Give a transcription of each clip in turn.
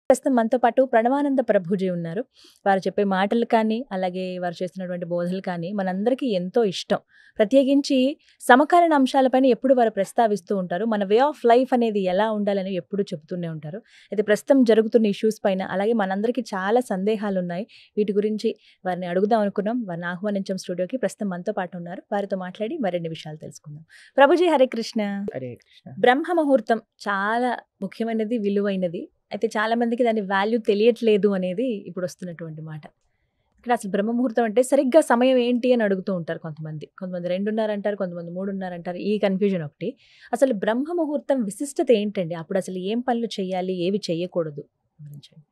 ప్రస్తుతం మనతో పాటు ప్రణవానంద ప్రభుజీ ఉన్నారు. వారు చెప్పే మాటలు కానీ, అలాగే వారు చేస్తున్నటువంటి బోధనలు కానీ మనందరికీ ఎంతో ఇష్టం. ప్రత్యేకించి సమకాలీన అంశాలపైన ఎప్పుడు వారు ప్రస్తావిస్తూ ఉంటారు. మన వే ఆఫ్ లైఫ్ అనేది ఎలా ఉండాలని ఎప్పుడూ చెబుతూనే ఉంటారు. అయితే ప్రస్తుతం జరుగుతున్న ఇష్యూస్ పైన, అలాగే మనందరికీ చాలా సందేహాలున్నాయి. వీటి గురించి వారిని అడుగుదాం అనుకున్నాం. వారిని ఆహ్వానించాం స్టూడియోకి. ప్రస్తుతం మనతో పాటు ఉన్నారు. వారితో మాట్లాడి మరిన్ని విషయాలు తెలుసుకుందాం. ప్రభుజీ హరే కృష్ణ. హరే కృష్ణ. బ్రహ్మ ముహూర్తం చాలా ముఖ్యమైనది, విలువైనది. అయితే చాలా మందికి దాని వాల్యూ తెలియట్లేదు అనేది ఇప్పుడు వస్తున్నటువంటి మాట. ఇక్కడ అసలు బ్రహ్మ ముహూర్తం అంటే సరిగ్గా సమయం ఏంటి అని అడుగుతూ ఉంటారు కొంతమంది. 2:30 అంటారు, కొంతమంది 3:30 అంటారు. ఈ కన్ఫ్యూజన్ ఒకటి. అసలు బ్రహ్మ ముహూర్తం విశిష్టత ఏంటండి? అప్పుడు అసలు ఏం పనులు చేయాలి, ఏవి చేయకూడదు వివరించండి.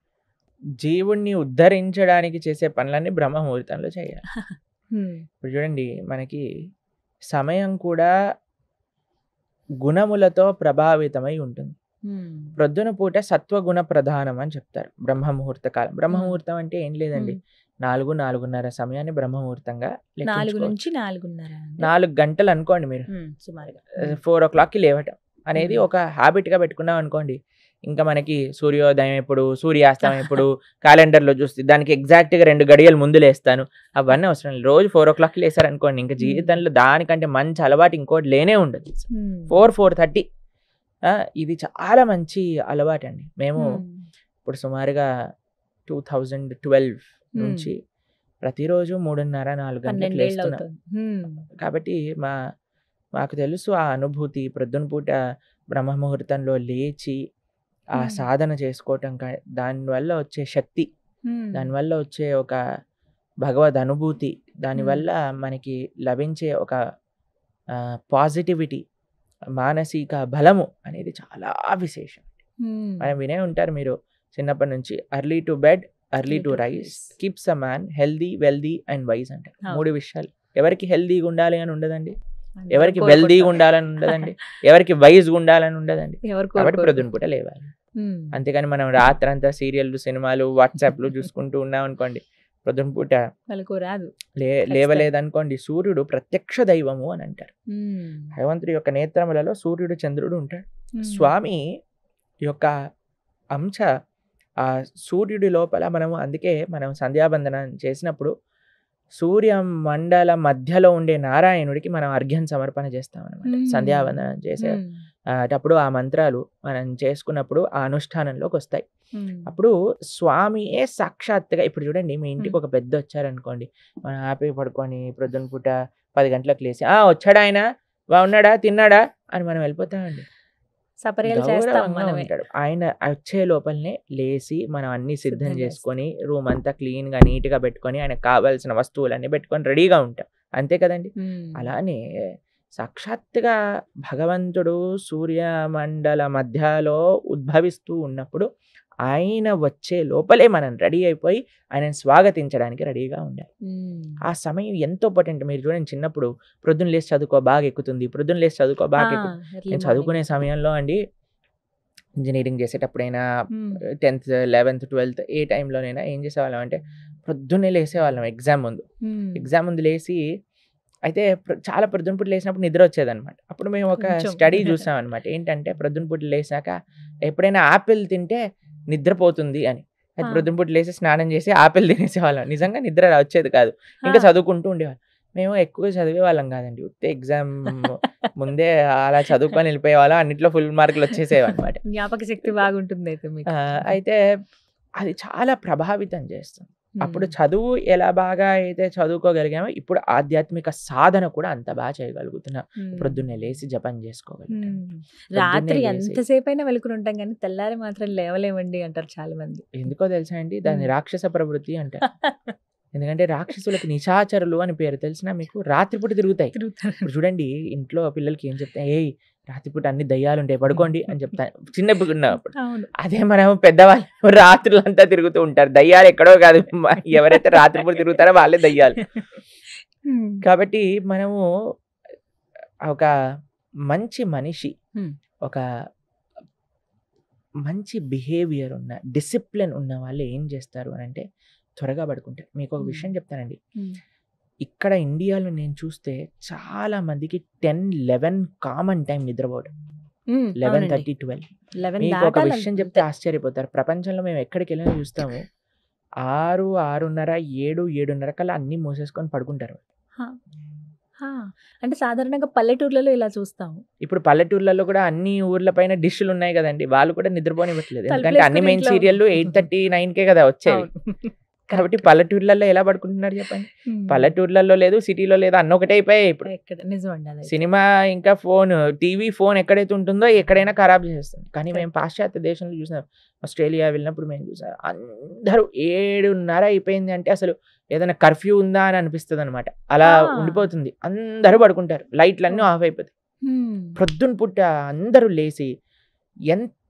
జీవుణ్ణి ఉద్ధరించడానికి చేసే పనులన్నీ బ్రహ్మ ముహూర్తంలో చేయాలి. హ్మ్. ఇప్పుడు చూడండి, మనకి సమయం కూడా గుణములతో ప్రభావితమై ఉంటుంది. హ్మ్. ప్రొద్దున పూట సత్వగుణ ప్రధానం అని చెప్తారు బ్రహ్మ ముహూర్త కాలం. బ్రహ్మ ముహూర్తం అంటే ఏం లేదండి, 4-4:30 సమయాన్ని బ్రహ్మ ముహూర్తంగా 4 లెక్కించుకోవచ్చు. నుంచి 4:30 అండి. 4 గంటలు అనుకోండి మీరు. సుమారుగా. 4 o'clockకి లేవటం అనేది ఒక హ్యాబిట్గా పెట్టుకున్నాం అనుకోండి. ఇంకా మనకి సూర్యోదయం ఎప్పుడు, సూర్యాస్తమయం ఎప్పుడు క్యాలెండర్లో చూస్తే దానికి ఎగ్జాక్ట్గా 2 గడియలు ముందు లేస్తాను. అవన్నీ అవసరం లేదు. రోజు 4 o'clockకి లేసారనుకోండి, ఇంకా జీవితంలో దానికంటే మంచి అలవాటు ఇంకోటి లేనే ఉండదు. 4-4:30 ఇది చాలా మంచి అలవాటు అండి. మేము ఇప్పుడు సుమారుగా 2012 నుంచి ప్రతిరోజు 3:30-4 గంటలకు లేస్తున్నాం. కాబట్టి మాకు తెలుసు ఆ అనుభూతి. ప్రొద్దున పూట బ్రహ్మ ముహూర్తంలో లేచి ఆ సాధన చేసుకోవటం, దానివల్ల వచ్చే శక్తి, దానివల్ల వచ్చే ఒక భగవద్ అనుభూతి, దానివల్ల మనకి లభించే ఒక పాజిటివిటీ, మానసిక బలము అనేది చాలా విశేషం. మనం వినే ఉంటారు మీరు చిన్నప్పటి నుంచి, early to bed early to rice keeps a man healthy wealthy and wise అంటారు. 3 విషయాలు. ఎవరికి హెల్దీగా ఉండాలి అని ఉండదండి, ఎవరికి వెల్దీగా ఉండాలని ఉండదండి, ఎవరికి వైజ్గా ఉండాలని ఉండదండి. కాబట్టి ప్రొద్దున పూట లేవాలి. అంతేగాని మనం రాత్రంతా సీరియల్లు, సినిమాలు, వాట్సాప్లు చూసుకుంటూ ఉన్నాం అనుకోండి, ప్రొద్దున పూట లేవలేదనుకోండి, సూర్యుడు ప్రత్యక్ష దైవము అని అంటారు. భగవంతుడి యొక్క నేత్రములలో సూర్యుడు, చంద్రుడు ఉంటాడు. స్వామి యొక్క అంశ ఆ సూర్యుడి లోపల అందుకే మనం సంధ్యాబంధనం చేసినప్పుడు సూర్య మండల మధ్యలో ఉండే నారాయణుడికి మనం అర్ఘ్యం సమర్పణ చేస్తాం అన్నమాట. సంధ్యాబంధనం చేసేటప్పుడు ఆ మంత్రాలు మనం చేసుకున్నప్పుడు ఆ అనుష్ఠానంలోకి వస్తాయి. అప్పుడు స్వామియే సాక్షాత్తుగా, ఇప్పుడు చూడండి, మీ ఇంటికి ఒక పెద్ద వచ్చారనుకోండి, మనం హ్యాపీ పడుకొని ప్రొద్దున పూట 10 గంటలకు లేసి వచ్చాడా ఆయన, బాగున్నాడా, తిన్నాడా అని మనం వెళ్ళిపోతామండి. గౌరవంగా ఉంటాడు. ఆయన వచ్చే లోపలనే లేసి మనం అన్ని సిద్ధం చేసుకొని రూమ్ అంతా క్లీన్గా నీట్గా పెట్టుకొని ఆయనకు కావాల్సిన వస్తువులన్నీ పెట్టుకొని రెడీగా ఉంటాం. అంతే కదండి. అలానే సాక్షాత్తుగా భగవంతుడు సూర్యమండల మధ్యలో ఉద్భవిస్తూ ఉన్నప్పుడు ఆయన వచ్చే లోపలే మనం రెడీ అయిపోయి ఆయనను స్వాగతించడానికి రెడీగా ఉండాలి. ఆ సమయం ఎంతో ఇంపార్టెంట్. మీరు చూడండి, చిన్నప్పుడు ప్రొద్దున లేసి చదువుకో బాగా ఎక్కుతుంది, ప్రొద్దున లేసి చదువుకో బాగా ఎక్కుతుంది. నేను చదువుకునే సమయంలో అండి, ఇంజనీరింగ్ చేసేటప్పుడైనా 10th 11th 12th ఏ టైంలోనైనా ఏం చేసేవాళ్ళం అంటే ప్రొద్దున్నే లేసేవాళ్ళం. ఎగ్జామ్ ముందు లేసి, అయితే చాలా ప్రొద్దున పూట లేసినప్పుడు నిద్ర వచ్చేదన్నమాట. అప్పుడు మేము ఒక స్టడీ చూసాం అనమాట. ఏంటంటే ప్రొద్దున పూట లేసాక ఎప్పుడైనా ఆపిల్ తింటే నిద్రపోతుంది అని. అయితే ప్రొద్దున పూట లేసి స్నానం చేసి ఆపిల్ తినేసేవాళ్ళం. నిజంగా నిద్ర వచ్చేది కాదు, ఇంకా చదువుకుంటూ ఉండేవాళ్ళం. మేము ఎక్కువ చదివే వాళ్ళం కాదండి, ఉత్తే ఎగ్జామ్ ముందే అలా చదువుకొని వెళ్ళిపోయేవాళ్ళం. అన్నిట్లో ఫుల్ మార్కులు వచ్చేసేవి అనమాట. జ్ఞాపక శక్తి బాగుంటుంది అయితే మీకు. అయితే అది చాలా ప్రభావితం చేస్తుంది. అప్పుడు చదువు ఎలా బాగా అయితే చదువుకోగలిగామో, ఇప్పుడు ఆధ్యాత్మిక సాధన కూడా అంత బాగా చేయగలుగుతున్నాం. ప్రొద్దున్నే లేసి జపం చేసుకోగలుగుతాం. రాత్రి ఎంతసేపు అయినా వెలుకుని ఉంటాం కానీ తెల్లారి మాత్రం లేవలేమండి అంటారు చాలా మంది. ఎందుకో తెలుసా అండి, దాన్ని రాక్షస ప్రవృత్తి అంటారు. ఎందుకంటే రాక్షసులకు నిశాచరులు అని పేరు. తెలిసినా మీకు? రాత్రిపూట తిరుగుతాయి. ఇప్పుడు చూడండి, ఇంట్లో పిల్లలకి ఏం చెప్తాయి, ఏయ్ రాత్రిపూట అన్ని దయ్యాలు ఉంటాయి, పడుకోండి అని చెప్తాను చిన్నప్పుడు ఉన్నప్పుడు. అదే మనం పెద్దవాళ్ళు రాత్రులంతా తిరుగుతూ ఉంటారు. దయ్యాలు ఎక్కడో కాదు, ఎవరైతే రాత్రిపూట తిరుగుతారో వాళ్ళే దయ్యాలు. కాబట్టి మనము ఒక మంచి మనిషి, ఒక మంచి బిహేవియర్ ఉన్న, డిసిప్లిన్ ఉన్న వాళ్ళు ఏం చేస్తారు అని అంటే త్వరగా పడుకుంటారు. మీకు ఒక విషయం చెప్తానండి, ఇక్కడ ఇండియాలో నేను చూస్తే చాలా మందికి 10-11 కామన్ టైం నిద్రపోవడం. 11:30, 12. 11 మీకు ఒక దాటాలి విషయం చెప్తే అంతే. ఆశ్చర్యపోతారు. ప్రపంచంలో మేము ఎక్కడికి వెళ్ళినా చూస్తాము 6, 6:30, 7, 7:30 కల్లా అన్నీ మూసేసుకొని పడుకుంటారు. హా, హా. అంటే సాధారణంగా పల్లెటూర్లలో ఇలా చూస్తాము. ఇప్పుడు పల్లెటూర్లలో కూడా అన్ని ఊర్ల పైన డిష్లు ఉన్నాయి కదండి, వాళ్ళు కూడా నిద్రపోనివ్వట్లేదు. ఎందుకంటే అన్ని తలుపులేసుకొని మెయిన్ ఇంట్లో సీరియల్లు 8:30, 9కే కదా వచ్చేవి. అవును. కాబట్టి కరెక్ట్. పల్లెటూర్లలో ఎలా పడుకుంటున్నారు చెప్పండి? పల్లెటూర్లలో లేదు, సిటీలో లేదు, అన్న ఒకటే అయిపోయాయి ఇప్పుడు. ఎక్కడ నిజమండి అదైతే. సినిమా ఇంకా ఫోన్, టీవీ, ఫోన్ ఎక్కడైతే ఉంటుందో ఎక్కడైనా ఖరాబ్ చేసేస్తుంది. కానీ మేము పాశ్చాత్య దేశంలో చూసాం, ఆస్ట్రేలియా వెళ్ళినప్పుడు మేము చూసాం, అందరూ 7:30 అయిపోయింది అంటే అసలు ఏదైనా కర్ఫ్యూ ఉందా అని అనిపిస్తుంది అనమాట. అలా ఆ. ఉండిపోతుంది. అందరూ పడుకుంటారు, లైట్లన్నీ ఆఫ్ అయిపోతాయి. హ్మ్. ప్రొద్దున పుట్ట అందరూ లేచి ఎంత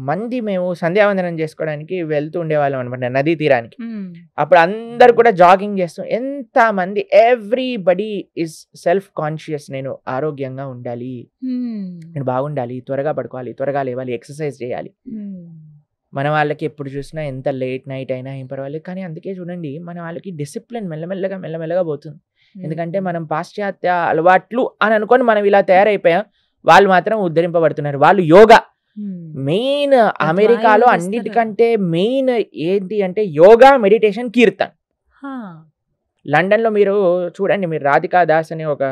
మంది మేము సంధ్యావందనం చేసుకోవడానికి వెళ్తూ ఉండేవాళ్ళం అనమాట నదీ తీరానికి. హ్మ్. అప్పుడు అందరు కూడా జాగింగ్ చేస్తూ ఎంత మంది, ఎవ్రీబడి ఈజ్ సెల్ఫ్ కాన్షియస్. నేను ఆరోగ్యంగా ఉండాలి, హ్మ్. నేను బాగుండాలి, త్వరగా పడుకోవాలి, త్వరగా లేవాలి, ఎక్సర్సైజ్ చేయాలి. హ్మ్. మన వాళ్ళకి ఎప్పుడు చూసినా ఎంత లేట్ నైట్ అయినా ఏం పర్వాలేదు, కానీ అందుకే చూడండి మన వాళ్ళకి డిసిప్లిన్ మెల్లమెల్లగా పోతుంది. ఎందుకంటే మనం పాశ్చాత్య అలవాట్లు అని అనుకొని మనం ఇలా తయారైపోయాం. వాళ్ళు మాత్రం ఉద్ధరింపబడుతున్నారు. వాళ్ళు యోగా హ్మ్. మెయిన్, అమెరికాలో యోగా అన్నిటికంటే మెయిన్ ఏంటి అంటే యోగా, మెడిటేషన్, కీర్తన్. హా. లండన్లో మీరు చూడండి, మీరు రాధికా దాస్ అనే ఒక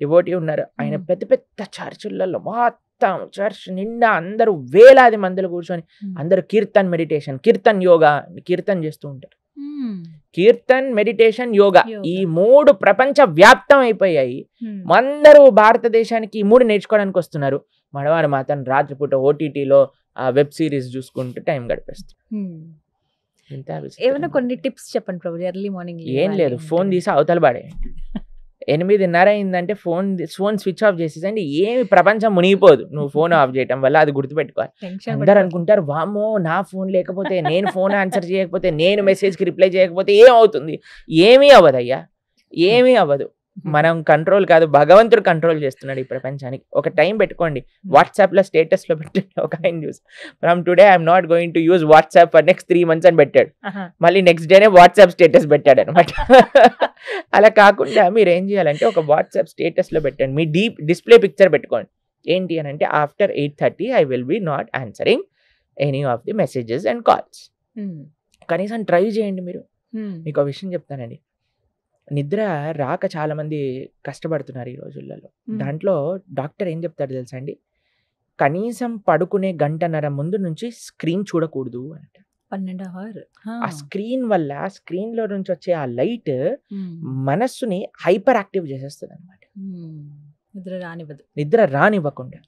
డివోటీ ఉన్నారు. ఆయన పెద్ద పెద్ద చర్చిలలో మొత్తం చర్చ్ నిండా అందరూ వేలాది మందిలో కూర్చొని అందరూ కీర్తన్ మెడిటేషన్, కీర్తన్ యోగా, కీర్తన్ చేస్తూ ఉంటారు. హ్మ్. కీర్తన్, మెడిటేషన్, యోగా యోగా. ఈ 3 ప్రపంచ వ్యాప్తం అయిపోయాయి. హ్మ్. అందరూ భారతదేశానికి ఈ 3 నేర్చుకోవడానికి వస్తున్నారు. మనవారు మాత్రం రాత్రిపూట ఓటీటీలో ఆ వెబ్ సిరీస్ చూసుకుంటూ టైం గడిపేస్తారు. హ్మ్. ఇంత ఏమైనా కొన్ని టిప్స్ చెప్పండి ప్రభు. ఎర్లీ మార్నింగ్ ఏం లేదు, ఫోన్ తీసి అవతల పడే. 8:30 అయిందంటే ఫోన్ స్విచ్ ఆఫ్ చేసేసండి. ఏమి ప్రపంచం మునిగిపోదు నువ్వు ఫోన్ ఆఫ్ చేయటం వల్ల, అది గుర్తుపెట్టుకోవాలి. టెన్షన్ అందరు అనుకుంటారు వామ్మో నా ఫోన్ లేకపోతే, నేను ఫోన్ ఆన్సర్ చేయకపోతే, నేను మెసేజ్కి రిప్లై చేయకపోతే ఏమవుతుంది? ఏమీ అవ్వదయ్యా, ఏమీ అవ్వదు. మనం కంట్రోల్ కాదు, భగవంతుడు కంట్రోల్ చేస్తున్నాడు ఈ ప్రపంచానికి. ఒక టైం పెట్టుకోండి. వాట్సాప్లో స్టేటస్లో పెట్టండి. ఒక ఆయన చూసి from today I'm not going to use WhatsApp for next 3 months అని పెట్టాడు. మళ్ళీ నెక్స్ట్ డేనే వాట్సాప్ స్టేటస్ పెట్టాడు అనమాట. అలా కాకుండా మీరు ఏం చేయాలంటే ఒక వాట్సాప్ స్టేటస్లో పెట్టండి, మీ డిస్ప్లే పిక్చర్ పెట్టుకోండి. ఏంటి అని అంటే after 8:30 I will be not answering any of the messages and calls. కనీసం ట్రై చేయండి మీరు. మీకు ఒక విషయం చెప్తానండి, నిద్ర రాక చాలా మంది కష్టపడుతున్నారు ఈ రోజులలో. దాంట్లో డాక్టర్ ఏం చెప్తాడు తెలుసా అండి, కనీసం పడుకునే 1.5 గంట ముందు నుంచి స్క్రీన్ చూడకూడదు అంటే. 12 hours. ఆ స్క్రీన్ వల్ల, స్క్రీన్ లో నుంచి వచ్చే ఆ లైట్ మనస్సుని హైపర్ యాక్టివ్ చేసేస్తుంది అనమాట, నిద్ర రానివ్వకుండా.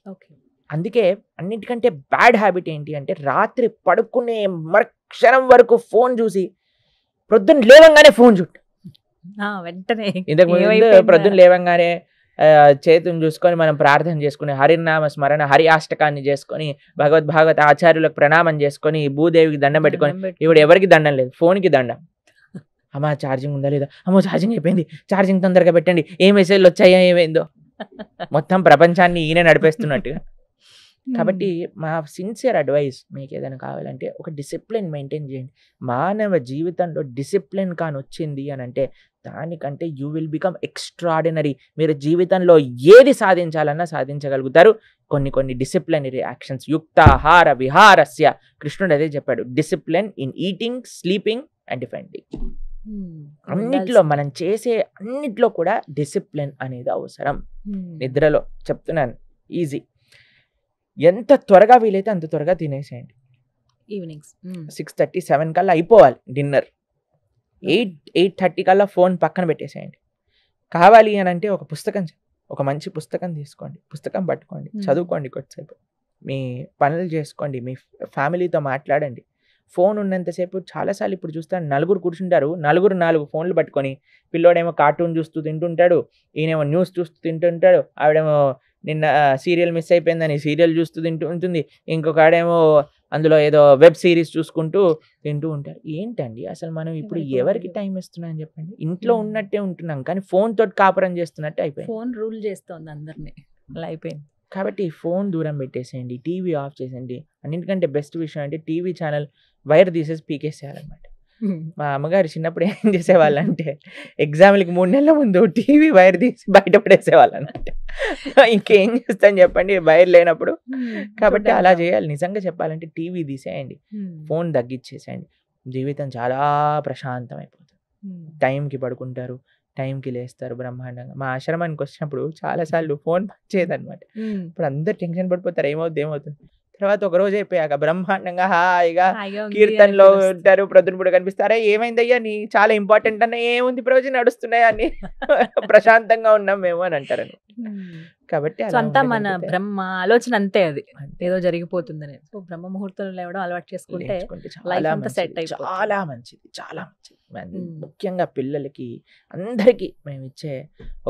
అందుకే అన్నిటికంటే బ్యాడ్ హ్యాబిట్ ఏంటి అంటే రాత్రి పడుకునే మరుక్షణం వరకు ఫోన్ చూసి ప్రొద్దున లేవంగానే ఫోన్ చుట్టు. వెంటనే ఇంతకు ముందు ప్రొద్దున లేవంగానే చేతుని చూసుకొని మనం ప్రార్థన చేసుకుని హరినామ స్మరణ, హరి అష్టకాన్ని చేసుకొని, భగవద్భాగవత ఆచార్యులకు ప్రణామం చేసుకొని, భూదేవికి దండం పెట్టుకొని, ఇప్పుడు ఎవరికి దండం లేదు, ఫోన్కి దండం. అమ్మా ఛార్జింగ్ ఉందా లేదా, అమ్మో ఛార్జింగ్ అయిపోయింది, ఛార్జింగ్ తొందరగా పెట్టండి, ఏ మెసేజ్లు వచ్చాయో ఏమైందో. మొత్తం ప్రపంచాన్ని ఈయన నడిపేస్తున్నట్టుగా. కాబట్టి మా సిన్సియర్ అడ్వైస్, మీకు ఏదైనా కావాలంటే ఒక డిసిప్లిన్ మెయింటైన్ చేయండి. మానవ జీవితంలో డిసిప్లిన్ కాని వచ్చింది అని అంటే దానికంటే యూ విల్ బికమ్ ఎక్స్ట్రాడినరీ. మీరు జీవితంలో ఏది సాధించాలన్నా సాధించగలుగుతారు. కొన్ని డిసిప్లినరీ యాక్షన్స్, యుక్తాహార విహారస్య, కృష్ణుడు అదే చెప్పాడు, discipline in eating, sleeping and defending. అన్నిట్లో మనం చేసే అన్నిట్లో కూడా డిసిప్లిన్ అనేది అవసరం. నిద్రలో చెప్తున్నాను, ఈజీ. ఎంత త్వరగా వీలైతే అంత త్వరగా తినేసేయండి. ఈవినింగ్స్ 6:30, 7 కల్లా అయిపోవాలి డిన్నర్. 8:30 కల్లా ఫోన్ పక్కన పెట్టేసేయండి. కావాలి అని అంటే ఒక మంచి పుస్తకం తీసుకోండి, పుస్తకం పట్టుకోండి, చదువుకోండి కొద్దిసేపు, మీ పనులు చేసుకోండి, మీ ఫ్యామిలీతో మాట్లాడండి. ఫోన్ ఉన్నంతసేపు చాలాసార్లు ఇప్పుడు చూస్తాను, నలుగురు కూర్చుంటారు, 4 ఫోన్లు పట్టుకొని, పిల్లోడేమో కార్టూన్ చూస్తూ తింటుంటాడు, ఈయనేమో న్యూస్ చూస్తూ తింటుంటాడు, ఆవిడేమో నిన్న సీరియల్ మిస్ అయిపోయిందని సీరియల్ చూస్తూ తింటూ ఉంటుంది, ఇంకొక ఆడేమో అందులో ఏదో వెబ్ సిరీస్ చూసుకుంటూ తింటూ ఉంటారు. ఏంటండి అసలు మనం ఇప్పుడు ఎవరికి టైం ఇస్తున్నాం చెప్పండి? ఇంట్లో ఉన్నట్టే ఉంటున్నాం కానీ ఫోన్ తోటి కాపురం చేస్తున్నట్టే అయిపోయింది. ఫోన్ రూల్ చేస్తుంది అందరినీ, అలా అయిపోయింది. కాబట్టి ఫోన్ దూరం పెట్టేసేయండి, టీవీ ఆఫ్ చేసేయండి. అన్నింటికంటే బెస్ట్ విషయం అంటే టీవీ ఛానల్ వైర్ తీసేసి పీకేసేయాలన్నమాట. మా అమ్మగారు చిన్నప్పుడు ఏం చేసేవాళ్ళంటే ఎగ్జామ్లకి 3 నెలల ముందు టీవీ వైర్ తీసి బయట పడేసేవాళ్ళనంటే ఇంకేం చేస్తాను చెప్పండి వైర్ లేనప్పుడు. కాబట్టి అలా చేయాలి. నిజంగా చెప్పాలంటే టీవీ తీసేయండి, ఫోన్ తగ్గించేసేయండి, జీవితం చాలా ప్రశాంతం అయిపోతుంది. టైంకి పడుకుంటారు, టైంకి లేస్తారు బ్రహ్మాండంగా. మా ఆశ్రమానికి వచ్చినప్పుడు చాలాసార్లు ఫోన్ వచ్చేదన్నమాట. ఇప్పుడు అందరు టెన్షన్ పడిపోతారు, ఏమవుతుంది. తర్వాత ఒక రోజు అయిపోయాక బ్రహ్మాండంగా హాయిగా కీర్తనలో ఉంటారు, ప్రొద్దునపూట కనిపిస్తారా, ఏమైందయ్యా నీ చాలా ఇంపార్టెంట్ అన్న, ఏముంది రోజు నడుస్తున్నాయి అని ప్రశాంతంగా ఉన్నాం మేము అని అంటారని. కాబట్టి అంతా మన బ్రహ్మ ఆలోచన అంతే, అది ఏదో జరిగిపోతుందని. సో బ్రహ్మ ముహూర్తంలో లేవడం అలవాటు చేసుకుంటే లైఫ్ అంతా సెట్ అయిపోతుంది. చాలా మంచిది, చాలా మంచిది. ముఖ్యంగా పిల్లలకి అందరికీ మేము ఇచ్చే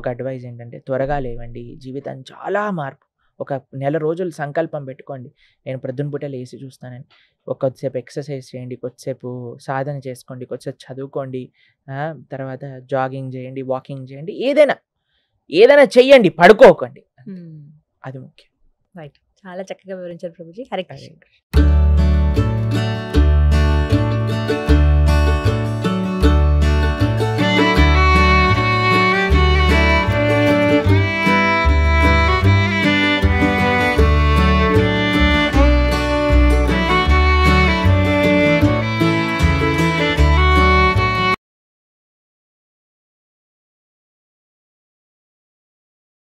ఒక అడ్వైజ్ ఏంటంటే త్వరగా లేవండి, జీవితం చాలా మార్పు. ఒక నెల రోజులు సంకల్పం పెట్టుకోండి, నేను ప్రొద్దునపూట లేచి చూస్తానని. కొద్దిసేపు ఎక్సర్సైజ్ చేయండి, కొద్దిసేపు సాధన చేసుకోండి, కొద్దిసేపు చదువుకోండి, తర్వాత జాగింగ్ చేయండి, వాకింగ్ చేయండి, ఏదైనా చెయ్యండి, పడుకోకండి. అది ముఖ్యం. రైట్, చాలా చక్కగా వివరించారు ప్రభుజీ. హరే కృష్ణ.